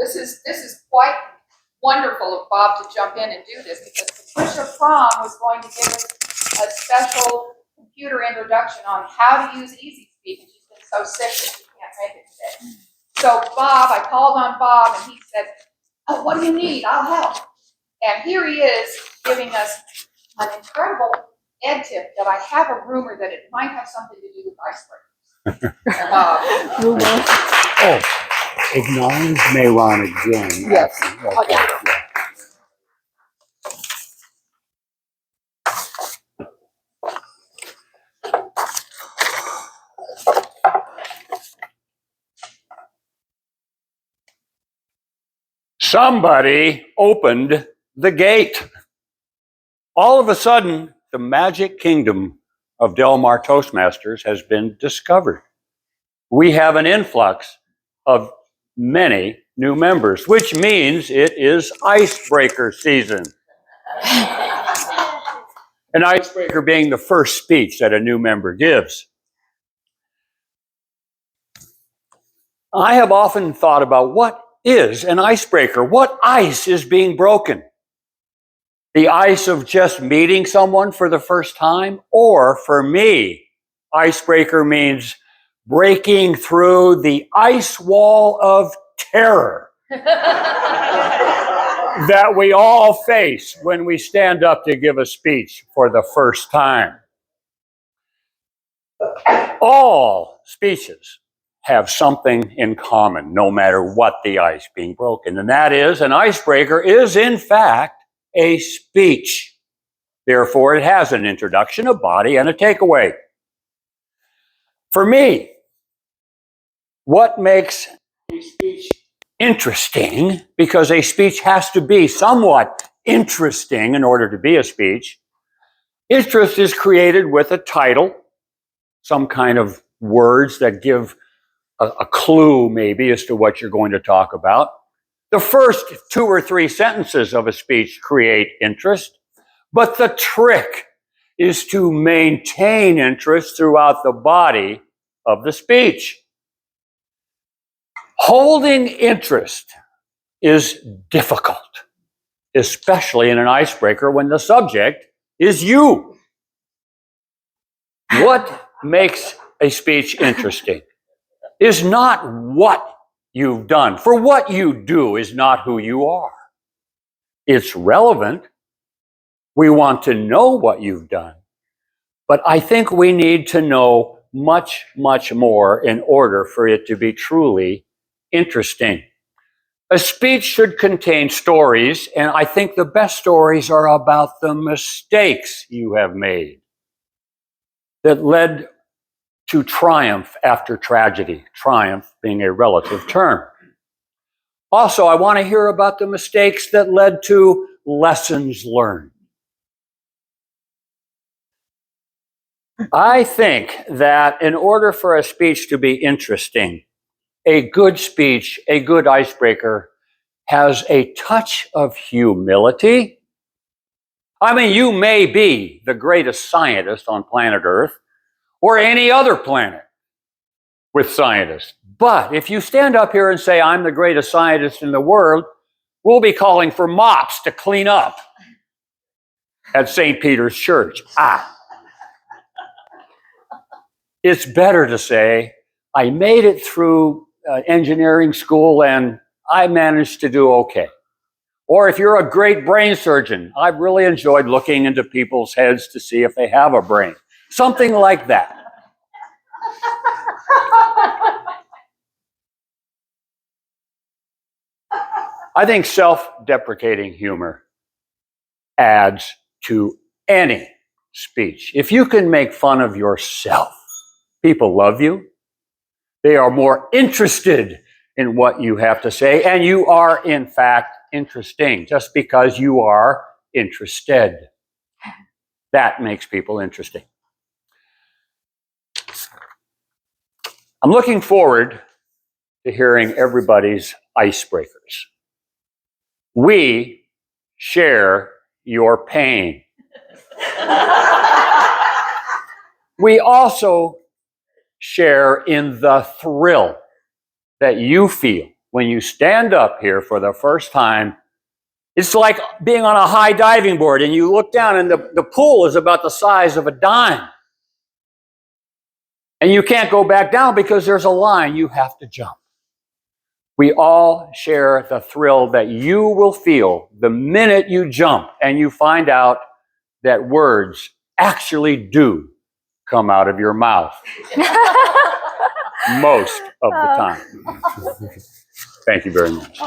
this is quite wonderful of Bob to jump in and do this, because Patricia Fromm was going to give us a special computer introduction on how to use Easy Speak, and she's been so sick that she can't make it today. So Bob, I called on Bob, and he said, "Oh, what do you need? I'll help." And here he is giving us an incredible ed tip that I have a rumor that it might have something to do with icebreakers. Oh, acknowledge may run again. Yes. Okay. Yeah. Somebody opened the gate. All of a sudden, the magic kingdom of Del Mar Toastmasters has been discovered. We have an influx of many new members, which means it is Icebreaker season. An icebreaker being the first speech that a new member gives. I have often thought about what is an icebreaker? What ice is being broken? The ice of just meeting someone for the first time? Or for me, icebreaker means breaking through the ice wall of terror that we all face when we stand up to give a speech for the first time. All speeches have something in common, no matter what the ice being broken. And that is, an icebreaker is, in fact, a speech. Therefore, it has an introduction, a body, and a takeaway. For me, what makes a speech interesting, because a speech has to be somewhat interesting in order to be a speech, interest is created with a title, some kind of words that give a clue maybe as to what you're going to talk about. The first 2 or 3 sentences of a speech create interest, but the trick is to maintain interest throughout the body of the speech. Holding interest is difficult, especially in an icebreaker when the subject is you. What makes a speech interesting is not what you've done. For what you do is not who you are. It's relevant. We want to know what you've done. But I think we need to know much, much more in order for it to be truly interesting. A speech should contain stories, and I think the best stories are about the mistakes you have made that led to triumph after tragedy, triumph being a relative term. Also, I want to hear about the mistakes that led to lessons learned. I think that in order for a speech to be interesting, a good speech, a good icebreaker, has a touch of humility. I mean, you may be the greatest scientist on planet Earth, or any other planet with scientists. But if you stand up here and say, I'm the greatest scientist in the world, we'll be calling for mops to clean up at St. Peter's Church. It's better to say, I made it through engineering school and I managed to do okay. Or if you're a great brain surgeon, I've really enjoyed looking into people's heads to see if they have a brain. Something like that. I think self-deprecating humor adds to any speech. If you can make fun of yourself, people love you. They are more interested in what you have to say, and you are, in fact, interesting just because you are interested. That makes people interesting. I'm looking forward to hearing everybody's icebreakers. We share your pain. We also share in the thrill that you feel when you stand up here for the first time, it's like being on a high diving board and you look down and the pool is about the size of a dime. And you can't go back down because there's a line you have to jump. We all share the thrill that you will feel the minute you jump and you find out that words actually do come out of your mouth most of the time. Thank you very much.